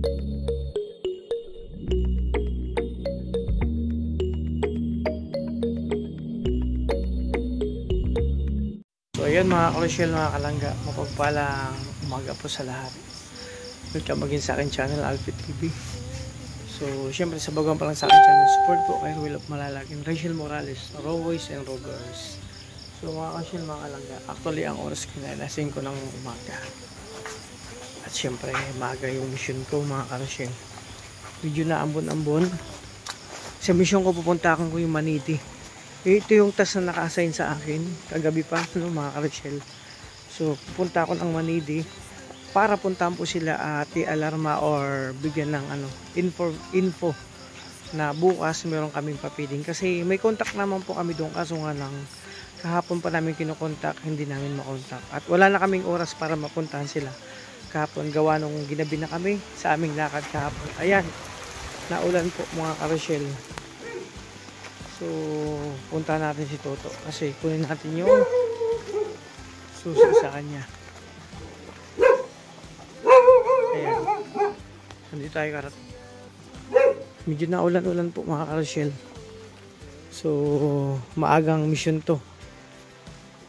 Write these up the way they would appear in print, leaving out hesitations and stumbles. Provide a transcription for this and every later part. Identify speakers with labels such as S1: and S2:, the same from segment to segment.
S1: So ayan mga ka-Rochelle, mga kalangga, mapagpalang umaga po sa lahat. Welcome again sa akin channel, Alfie TV. So syempre sa baguhan pa lang sa akin channel, support po kay Will of Malalagin, Rachel Morales, Raw Boys and Raw Girls. So mga ka-Rochelle, mga kalangga, actually ang oras ko na 5 ng umaga. At syempre maaga yung mission ko mga ka-Rochelle. Medyo na ambon-ambon. Sa mission ko pupunta akong yung Maniti. Ito yung task na naka-assign sa akin kagabi pa, no, mga ka-Rochelle. So pupunta ako ng Manidi para puntahan po sila at i-alarma or bigyan ng info na bukas meron kaming papiling. Kasi may contact naman po kami doon, kaso nga lang kahapon pa namin kinokontak, hindi namin makontak. At wala na kaming oras para mapuntahan sila kahapon, gawa nung ginabi na kami sa aming lakad kahapon. Ayan, naulan po mga ka-Rochelle. So, punta natin si Toto kasi kunin natin yung susi sa kanya. Ayan. Nandito tayo karat. Medyo na ulan-ulan po mga ka-Rochelle. So, maagang mission to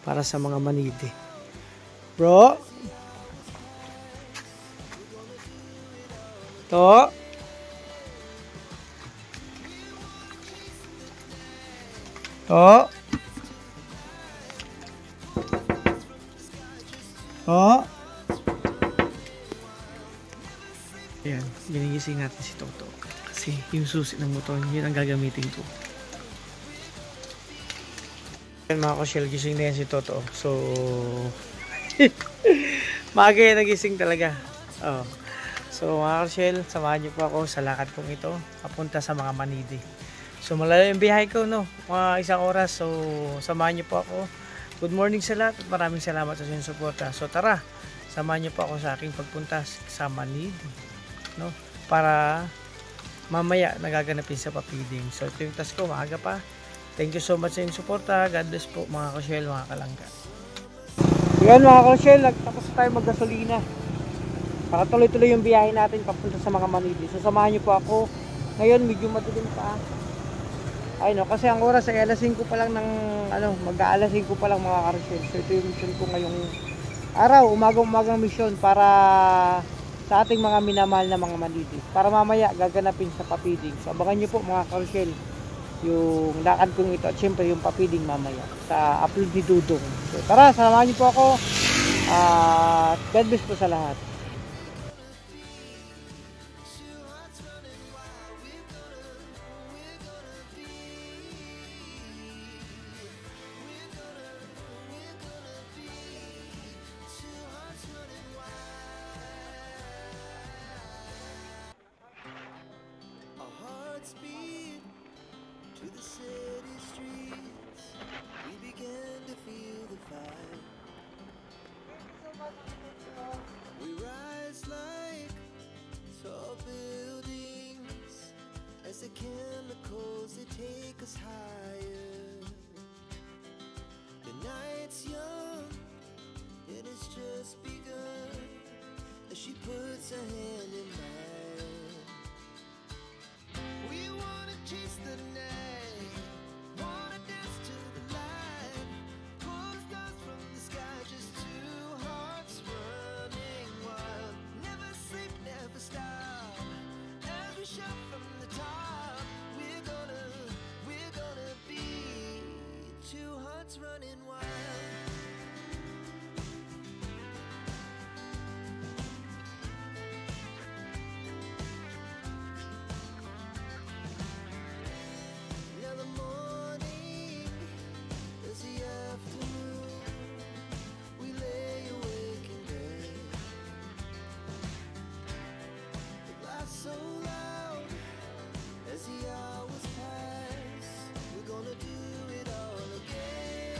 S1: para sa mga Manidi. Bro? To? To? To? Ayan, ginigising natin si Toto. Kasi yung susi ng motor, yun ang gagamitin ko. Ayan mga ka-Rochelle, gising na yan si Toto. So, maaga yan nagising talaga. Oh. So mga ka-Rochelle, samahan niyo po ako sa lakad kong ito, papunta sa mga Manidi. So malayo yung biyahe ko, no? Mga isang oras. So samahan niyo po ako. Good morning sa lahat at maraming salamat sa inyong suporta. So tara, samahan niyo po ako sa aking pagpunta sa Manidi, no? Para mamaya nagaganapin sa papiding. So ito yung task ko, maaga pa. Thank you so much sa inyong suporta. God bless po mga ka-Rochelle, mga kalangga. Yan mga ka-Rochelle, nagtapos tayo maggasolina. Para tuloy-tuloy yung biyahe natin papunta sa mga Manidi. So samahan niyo po ako. Ngayon medyo madilim pa. Ay no, kasi ang oras ay alas 5 pa lang ng mag-aalas 5 pa lang mga ka-Rochelle. So ito yung mission ko ngayong araw, umagang mission para sa ating mga minamahal na mga Manidi. Para mamaya gaganapin sa papiding. So abangan niyo po mga ka-Rochelle yung lakad kong ito at syempre yung papiding mamaya sa upload ni Dudong. So tara, samahan niyo po ako. God bless po sa lahat.
S2: To the city streets, we began to feel the fire. We rise like tall buildings as the chemicals they take us higher. The night's young and it's just begun as she puts her hand in mine. We wanna chase the night, wanna dance to the light, pull stars from the sky, just two hearts running wild. Never sleep, never stop, as we shout from the top. We're gonna be two hearts running wild. So loud as the hours pass, we're gonna do it all again.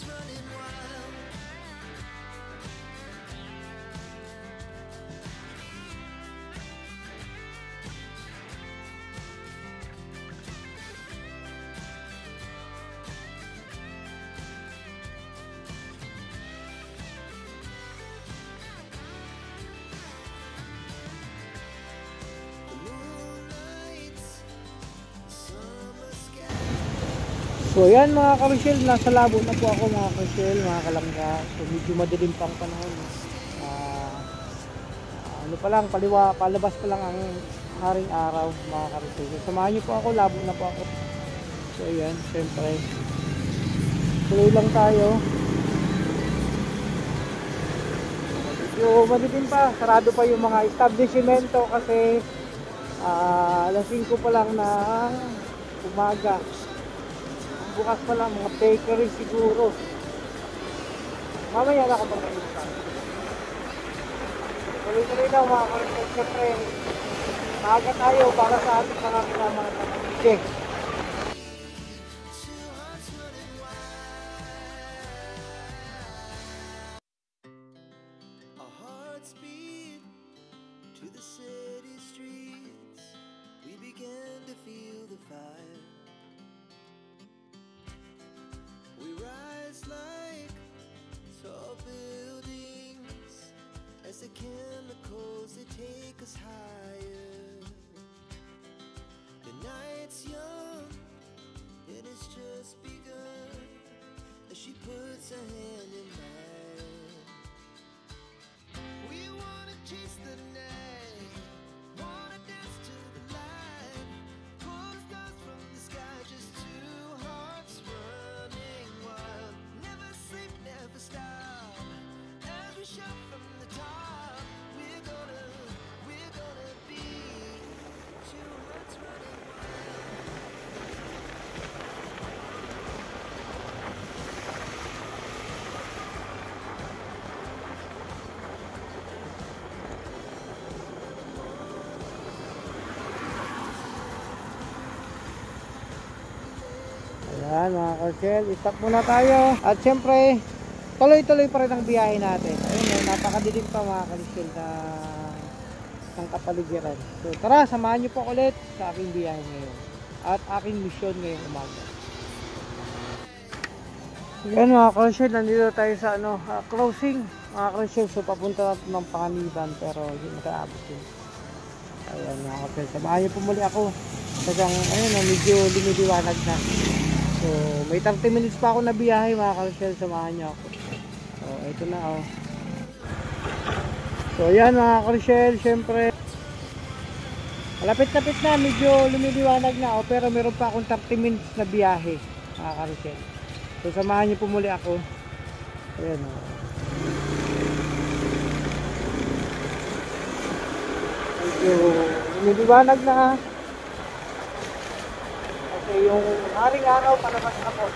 S2: running wild. The moonlights, summer sky.
S1: So ayan mga karusyel, nasa labo na po ako mga karusyel, mga kalangga. So medyo madilim pang panahon. Ano pa lang, palabas pa lang ang haring araw mga karusyel. So samahan niyo po ako, labo na po ako. So ayan, syempre tuloy lang tayo. Medyo madilim pa, sarado pa yung mga establishmento kasi alas 5 pa lang ng umaga. Bukas pa lang, mga bakery siguro. Mamaya na ako pag-aisa. Tuloy-tuloy lang mga karusyel. Siyempre, maaga tayo para sa ating mga kinamang pag-ibig.
S2: Two hearts running wild. Our hearts beat to the city streets. We began to feel the fire. We rise like tall buildings as the chemicals they take us higher. The night's young and it's just begun as she puts her hand in mine. We wanna chase the night, wanna dance to the light, pull the stars from the sky, just two hearts running wild. Never sleep, never stop, as we shout from the top. We're gonna be two hearts running wild.
S1: Ayan mga karusyel, stop muna tayo. At syempre, tuloy-tuloy pa rin ang biyahe natin. Ayun, napakadilim pa mga karusyel ng kapaligiran. So tara, samahan niyo po ulit sa aking biyahe ngayon. At aking misyon ngayong umaga. Ayan mga karusyel, nandito tayo sa closing. Mga karusyel, so papunta natin ng Panganiban pero hindi mataabot yun. Ayan mga karusyel, samahan niyo po muli ako. Kasi ayun, medyo lumidiwanag na. So, may 30 minutes pa ako na biyahe mga karusyel, samahan niyo ako. So, ito na oh. So, ayan mga karusyel, syempre malapit-lapit na, medyo lumiliwanag na oh, pero meron pa akong 30 minutes na biyahe mga karusyel. So, samahan niyo po muli ako. Ayan oh. Medyo lumiliwanag na. Kasi yung haring araw palabas ako.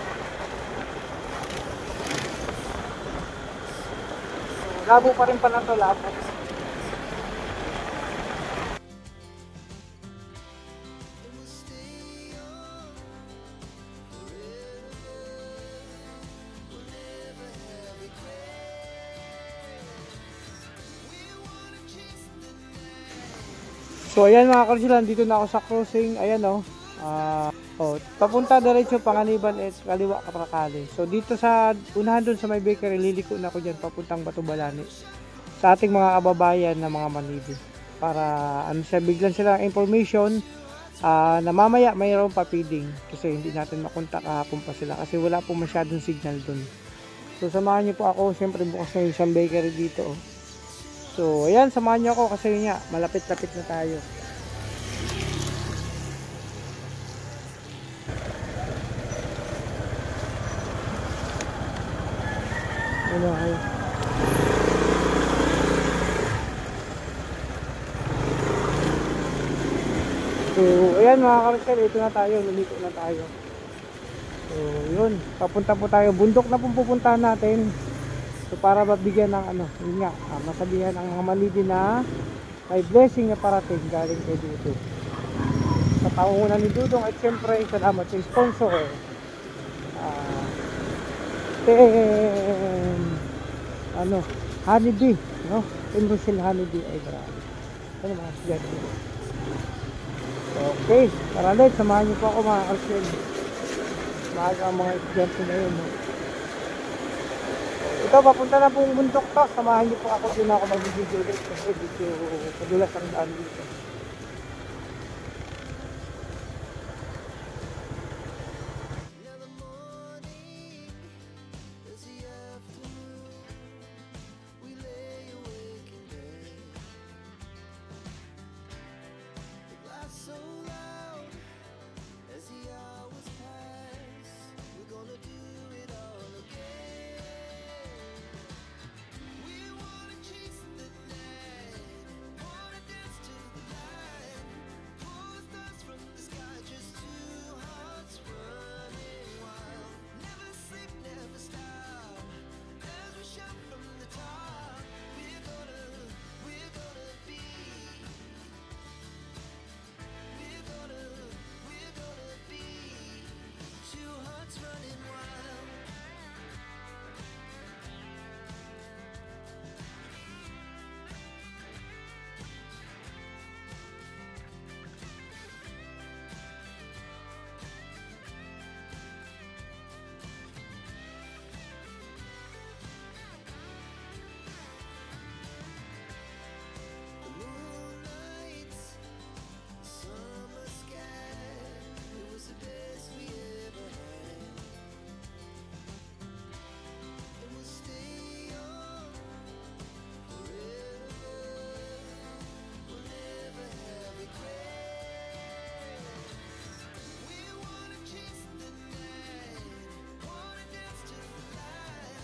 S1: So, labo pa rin pala ito, labo.
S2: And we'll stay on forever. We'll never have regrets. We wanna chase the night.
S1: So ayan mga karusyel, dito na ako sa crossing. Ayan oh. Papunta diretso Panganiban at kaliwa Kaprakali. So dito sa unahan doon sa may bakery, liliko na ako diyan papuntang Batubalani. Sa ating mga kababayan na mga Manibi. Para biglan sila ng information na mamaya mayroong pa-feeding. Kasi hindi natin makontak kahapon pa sila kasi wala po masyadong signal doon. So samahan niyo po ako, siyempre bukas na yung isang bakery dito oh. So ayan, samahan niyo ako kasi nga malapit-lapit na tayo. Ano ay? So ayan mga karusyel, ito na tayo, lumiko na tayo. So yun, papunta po tayo, bundok na pong pupuntahan natin. So para mabigyan ng yun nga, masabihan ang mga Manibi na may blessing na parating galing kay Dudong. Sa taungunan ni Dudong at siyempre salamat sa sponsor. ating ano, honeybee, no? Team Rochelle honeybee. Ay, grabe. Ano mga estudyante? Okay, tara ulit, samahan niyo po ako mga Rochelle. Maaga ang mga estudyante na yun, no? Ito, papunta na pong bundok to. Samahan niyo po ako, din ako mag-video ulit kasi dito padulas ang daan dito.
S2: Now the morning is the afternoon. We lay awake in bed. It laughs so loud as the hours pass. We're gonna do it all again. We wanna chase the night, wanna dance to the light. Pull the stars from the sky, just two hearts running wild. Never sleep, never stop. As we shout from the top, we're gonna be. We're gonna be two hearts running wild. The moonlight, summer sky, it was the best we ever had. And we'll stay on forever. We'll never have regrets. We wanna chase the night, wanna dance to the light.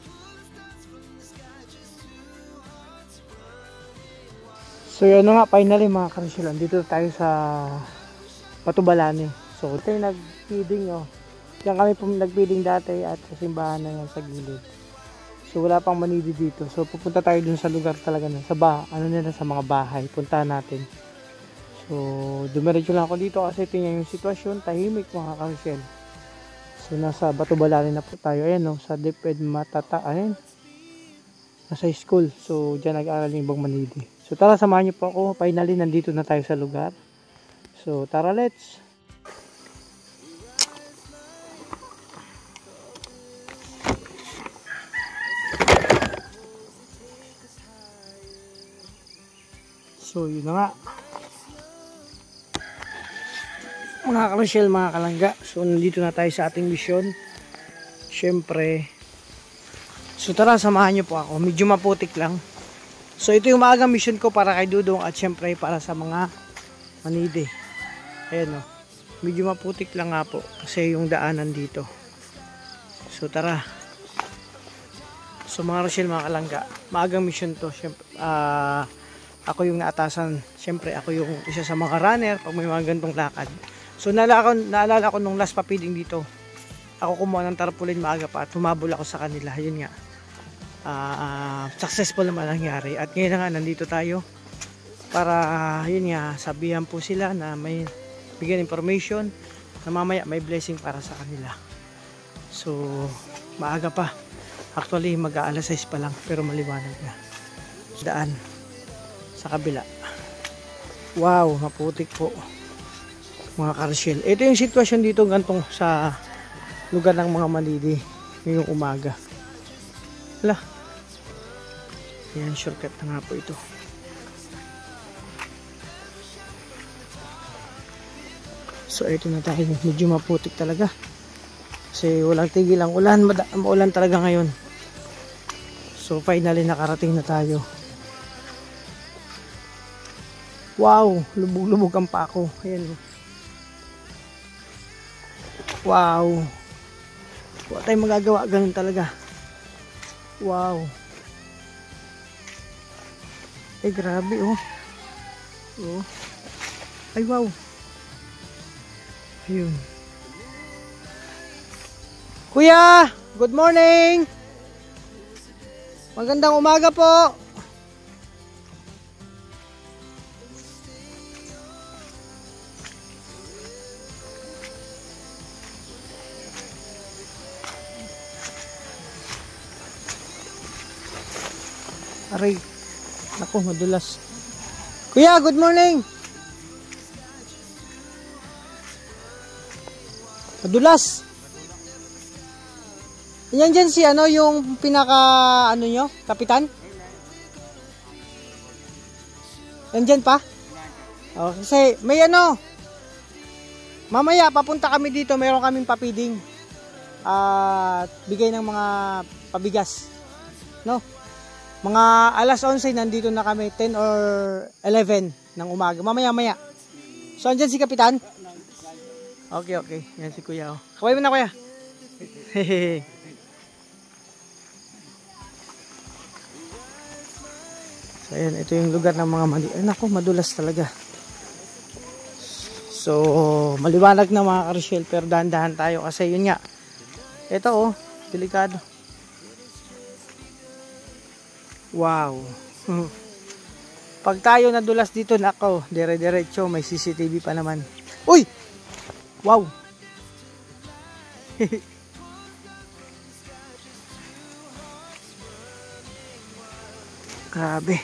S2: Pull the stars from the sky, just two hearts running wild.
S1: So yun na nga, finally mga Rochelle, andito tayo sa Batubalani. So ito yung nag-feeding, oh. Diyan kami nag-feeding dati at sa simbahan na yan sa gilid. So wala pang manidi dito. So pupunta tayo dun sa lugar talaga na sa sa mga bahay. Puntahan natin. So dumiretso lang ako dito kasi tingnan yung sitwasyon, tahimik mga Rochelle. So nasa Batubalani na po tayo. Ayan, oh, sa DepEd Matata. Ayan. Nasa school. So diyan nag-aaral yung ibang manidi. So tara, samahan niyo po ako. Finally nandito na tayo sa lugar. So tara, let's. So yun na nga. Mga Rochelle, mga kalangga. So nandito na tayo sa ating mission. Siyempre. So tara, samahan niyo po ako. Medyo maputik lang. So ito yung maagang mission ko para kay Dudong at syempre para sa mga manidi. Ayan, o. Medyo maputik lang nga po kasi yung daanan dito. So tara. So mga Rochelle, mga kalangga, maagang mission to. Syempre, ako yung naatasan. Syempre ako yung isa sa mga runner pag may mga gantong lakad. So naalala ko nung last papiding dito. Ako kumuha ng tarpaulin maaga pa at humabol ako sa kanila. Yun nga. Successful naman nangyari at ngayon na nga nandito tayo para yun nga sabihan po sila na may bigyan information na mamaya may blessing para sa kanila. So maaga pa, actually mag-aalas 6 pa lang pero maliwanag na daan sa kabila. Wow, maputik po mga Rochelle. Ito yung sitwasyon dito gantong sa lugar ng mga manidi ngayong umaga. Wala. Ayan, shortcut na nga po ito. So, ito na tayo. Medyo maputik talaga. Kasi walang tigil ang ulan. Maulan talaga ngayon. So, finally nakarating na tayo. Wow! Lubog-lubog ang pako. Ayan. Wow! Wala tayong magagawa. Ganun talaga. Wow. Ay, grabe, oh. Oh. Ay, wow. Ayun. Kuya, good morning. Magandang umaga po. Aray. Naku, madulas. Kuya, good morning. Madulas. Yan dyan si ano, yung pinaka, ano nyo, kapitan? Yan dyan pa? Oh, kasi may ano, mamaya papunta kami dito, mayroon kaming papiding. At bigay ng mga pabigas. No? Mga alas 11 nandito na kami, 10 or 11 ng umaga. Mamaya-maya. So, andyan si kapitan? Okay, okay. Yan si kuya. Oh. Kaway mo na kuya. Hehehe. So, ayan. Ito yung lugar ng mga ay, naku, madulas talaga. So, maliwanag na mga karusyel. Pero dahan-dahan tayo. Kasi yun nga. Ito oh. Delikado. Wow. Pag tayo nadulas dito, nako. Dire-diretso. May CCTV pa naman. Uy! Wow. Grabe.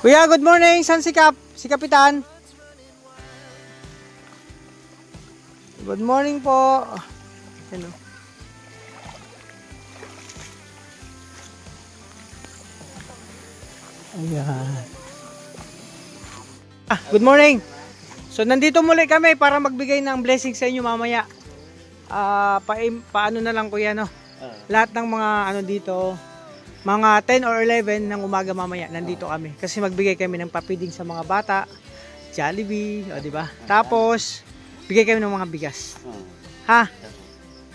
S1: Kuya, good morning. San si Kapitan? Good morning po. Hello. Ayan. Good morning. So nandito muli kami para magbigay ng blessing sa inyo mamaya. Paano na lang kuya no? Lahat ng mga ano dito, mga 10 or 11 ng umaga mamaya nandito kami kasi magbigay kami ng papiding sa mga bata, Jollibee, o di ba? Tapos bigay kami ng mga bigas. Ha?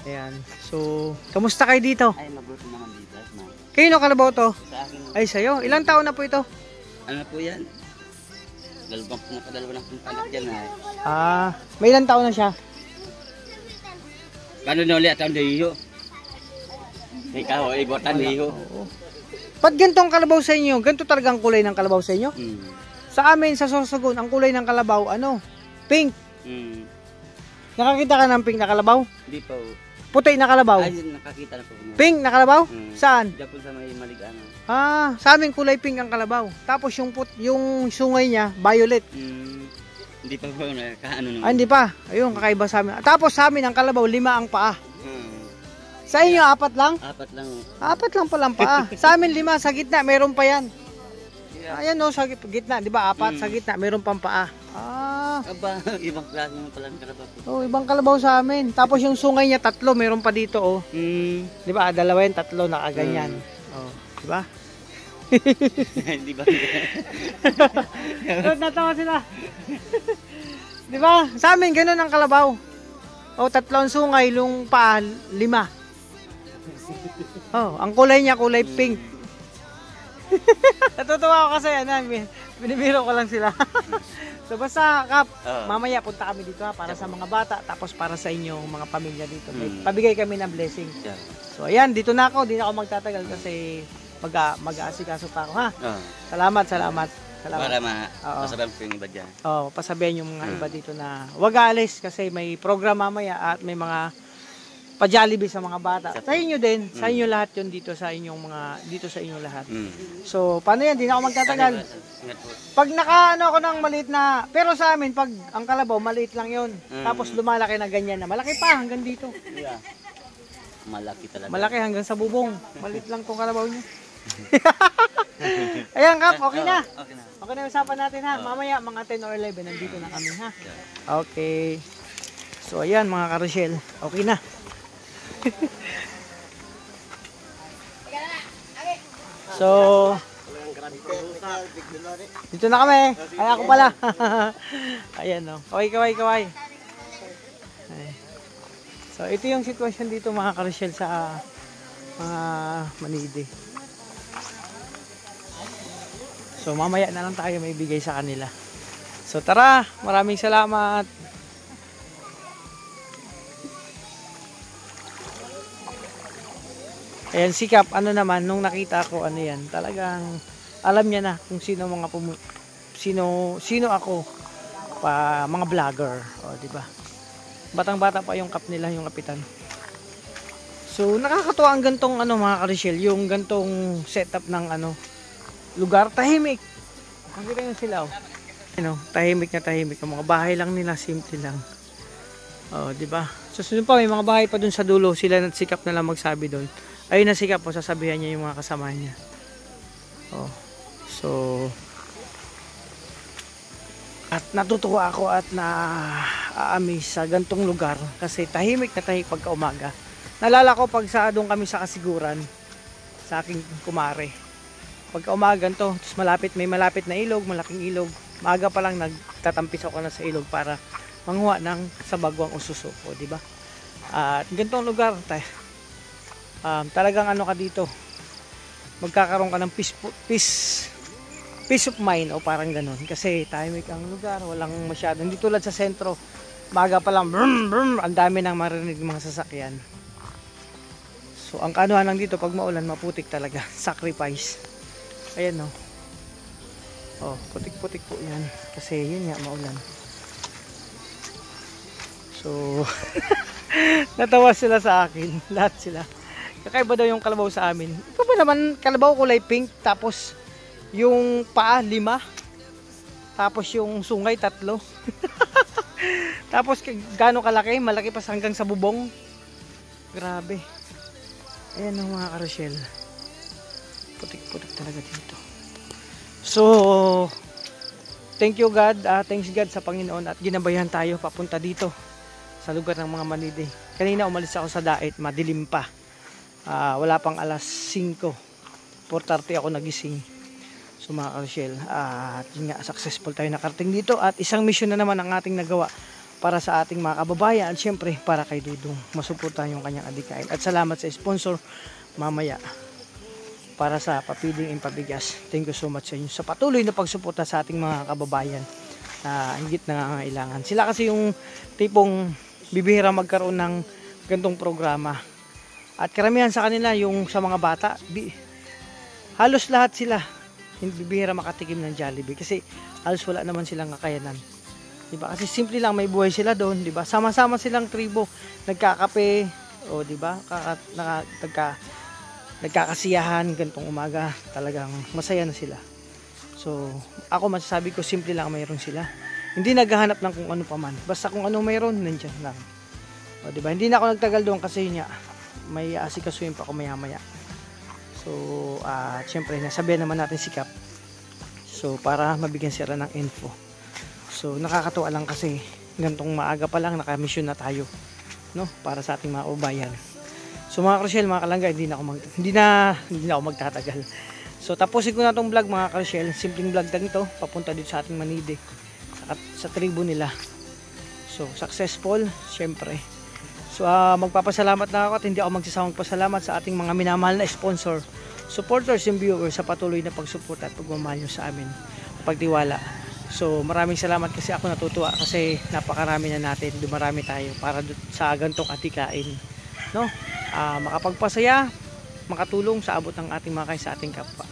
S1: Ayan. So, kamusta kayo dito?
S3: Ay, mabuti naman dito.
S1: Kayo no kalabaw to?
S3: Sa akin,
S1: Ay sa'yo. Ilang taon na po ito?
S3: ano po yan? Nakadalawa ng anak dyan ay.
S1: May ilang taon na siya?
S3: Paano na ulit ang dahiyo? Ikaw, ibotan dahiyo.
S1: Oo. Ba't gantong kalabaw sa inyo? Ganto talagang kulay ng kalabaw sa inyo? Sa amin, sa Sorsogon, ang kulay ng kalabaw, ano? Pink. Nakakita ka ng pink na kalabaw?
S3: Hindi po.
S1: Puti na kalabaw?
S3: Ay, nakakita na po.
S1: Pink na kalabaw? Saan?
S3: Diyan po sa may maligano.
S1: Sa amin kulay pink ang kalabaw. Tapos yung sungay niya, violet.
S3: Hindi pa po nakaano naman.
S1: Hindi pa. Ayun, kakaiba sa amin. Tapos sa amin ang kalabaw, 5 ang paa. Sa inyo, 4 lang?
S3: 4 lang.
S1: 4 lang palang paa. Sa amin 5, sa gitna, meron pa yan. Ayan o, sa gitna, di ba? 4 sa gitna, meron pang paa.
S3: Aba, ibang klase mo palang karabaw.
S1: Oh, ibang kalabaw sa amin. Tapos yung sungay niya, 3, meron pa dito oh. Di ba? 2 yan, 3, nakaganyan. Oh, di ba?
S3: Hindi ba?
S1: Natawa sila. Di ba? Sa amin, ganun ang kalabaw. Oh, 3 ang sungay, yung paa, 5. Oh, ang kulay niya, kulay pink. Natutuwa ako kasi, binibiro ko lang sila. So basta Kap, mamaya punta kami dito ha, para sa mga bata, tapos para sa inyong mga pamilya dito. Pabigay kami ng blessing. So ayan, dito na ako, di na ako magtatagal kasi mag-aasikaso pa ako ha. Salamat.
S3: Para masabihan ko yung iba dyan.
S1: Pasabihan yung mga iba dito na wag aalis kasi may program mamaya at may mga pa-Jollibee sa mga bata. Sa inyo din, sa inyo lahat yun dito sa inyong mga, dito sa inyo lahat. So, paano yan? Di na ako magtatagal. Pag nakaano ako ng maliit na, pero sa amin, pag ang kalabaw, maliit lang yun. Tapos lumalaki na ganyan na. Malaki pa hanggang dito.
S3: Yeah. Malaki talaga.
S1: Malaki hanggang sa bubong. Maliit lang tong kalabaw niyo. Ayan Kap, okay na. Okay na usapan natin ha. Mamaya, mga 10 or 11, nandito na kami ha. Okay. So, ayan mga karusyel. Okay na. So, dito na kami. Ay, ako pala. Ayan o. Kaway. So, ito yung sitwasyon dito mga karusyel sa mga Manide. So, mamaya na lang tayo may bigay sa kanila. So, tara. Maraming salamat. Ayan, si Kap, ano naman, nung nakita ko, ano yan, talagang alam niya na kung sino mga sino ako, mga vlogger, o, di ba? Batang-bata pa yung Kap nila, yung kapitan. So nakakatuwa ang gantong ano mga ka-Rochelle, yung gantong setup ng ano lugar, tahimik. Nakita nyo sila oh. Tahimik na tahimik. Ang mga bahay lang nila, simple lang. Oh, di ba? So sunod pa may mga bahay pa dun sa dulo, sila sikap na lang magsabi doon. Ayun na sikap po, sasabihan niya yung mga kasama niya. Oh. So at natutuwa ako at na-amaze sa gantong lugar kasi tahimik na tahimik pagka umaga. Nalala ko pag doon kami sa Kasiguran sa aking kumare. Pagka umaga to, tapos may malapit na ilog, malaking ilog. Maaga pa lang nagtatampis ako na sa ilog para manguha ng sabagwang ususuko, di ba? At gantong lugar, talagang ano ka dito, magkakaroon ka ng peace of mind o parang ganon. Kasi tahimik ang lugar, walang masyado. Hindi tulad sa sentro, maaga pa lang, brum, brum, ang dami nang marinig ng mga sasakyan. So ang kaanuhan lang dito, pag maulan, maputik talaga. Sacrifice. Ayan no. Oh, putik-putik po yan. Kasi yun nga, maulan. So, natawa sila sa akin. Lahat sila. Kakaiba daw yung kalabaw sa amin. Ito ba naman, kalabaw kulay pink. Tapos, yung paa, 5. Tapos yung sungay, 3. Tapos, gaano kalaki? Malaki pa hanggang sa bubong. Grabe. Ayan ang mga ka-Rochelle. Putik-putik talaga dito. So, thank you God, thanks God sa Panginoon at ginabayan tayo papunta dito sa lugar ng mga Manide. Kanina umalis ako sa Dait, madilim pa. Wala pang alas 5. 4:30 ako nagising. So mga ka-Rochelle, at yun nga, successful tayo nakarating dito at isang mission na naman ang ating nagawa para sa ating mga kababayan at syempre para kay Dudong. Masuportahan yung kanyang adikain. At salamat sa sponsor mamaya para sa papiling and pabigas. Thank you so much sa inyo sa patuloy na pagsuporta sa ating mga kababayan na higit nangangailangan. Sila kasi yung tipong bibihira magkaroon ng gantong programa. At karamihan sa kanila yung sa mga bata, halos lahat sila hindi bibihira makatikim ng Jollibee kasi halos wala naman silang kakayanan. Diba? Kasi simple lang, may buhay sila doon, diba? Sama-sama silang tribo, nagkakape, o diba? Nagkakasiyahan gantong umaga, talagang masaya na sila. So ako masasabi ko simple lang mayroon sila, hindi naghahanap ng kung ano pa man, basta kung ano mayroon nandiyan lang. O diba, hindi na ako nagtagal doon kasi niya may asikasuhin pa ako maya maya. So syempre nasabihan naman natin si Kap, so para mabigyan sila ng info. So nakakatuwa lang kasi gantong maaga pa lang naka-mission na tayo, no, para sa ating mga ubayan. So mga ka-Rochelle, mga kalangga, hindi na ako magtatagal. So tapusin ko na tong vlog mga ka-Rochelle. Simpleng vlog lang ito, papunta dito sa ating Manide, sa tribo nila. So successful, syempre. So magpapasalamat na ako at hindi ako magsasawang pasalamat sa ating mga minamahal na sponsor, supporters and viewers sa patuloy na pagsuporta at pagmamahal nyo sa amin, pagtiwala. So maraming salamat kasi ako natutuwa kasi napakarami na natin, dumarami tayo para sa gantong atikain, no? Makapagpasaya, makatulong sa abot ng ating mga sa ating kapwa.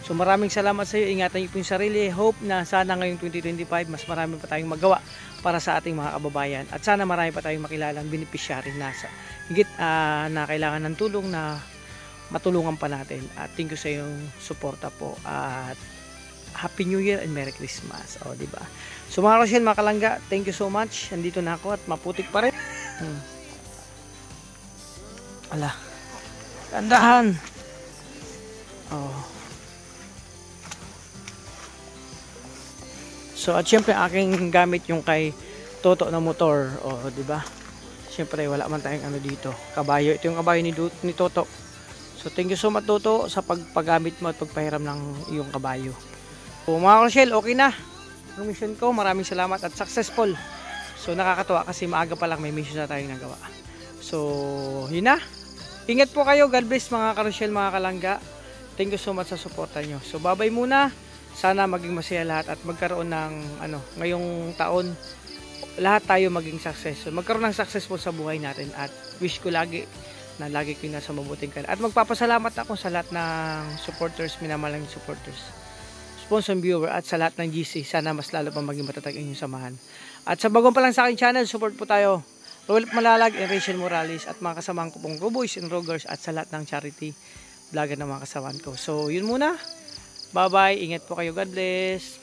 S1: So maraming salamat sa iyo, ingatan niyo po yung sarili. Hope na sana ngayong 2025 mas marami pa tayong magawa para sa ating mga kababayan at sana marami pa tayong makilalang beneficiary na higit na kailangan ng tulong na matulungan pa natin. At thank you sa iyong suporta po at Happy New Year and Merry Christmas. O diba? So mga Rochelle, mga kalangga, thank you so much. Andito na ako at maputik pa rin. Ala, tandahan. Oh. So at syempre aking gamit yung kay Toto na motor, di ba? Syempre wala man tayong ano dito, kabayo. Ito yung kabayo ni Toto. So thank you so much Toto sa pagpagamit mo at pagpahiram ng iyong kabayo. So mga Rochelle, okay na ang mission ko. Maraming salamat at successful. So nakakatuwa kasi maaga pa lang may mission na tayong nagawa. So yun na. Ingat po kayo. God bless mga ka-Rochelle, mga kalangga. Thank you so much sa suporta nyo. So bye-bye muna. Sana maging masaya lahat at magkaroon ng ngayong taon lahat tayo maging successful. Magkaroon ng successful sa buhay natin at wish ko lagi na lagi ko nasa mabuting ka. At magpapasalamat ako sa lahat ng supporters, minamalang supporters, sponsor viewer at sa lahat ng GC. Sana mas lalo pa maging matatag inyong samahan. At sa bagong pa lang sa aking channel, support po tayo. Roel Malalag and Rachel Morales at mga kasamahan ko pong Roboys and Rogers at sa lahat ng charity vlogger ng mga kasamahan ko. So, yun muna. Bye-bye. Ingat po kayo. God bless.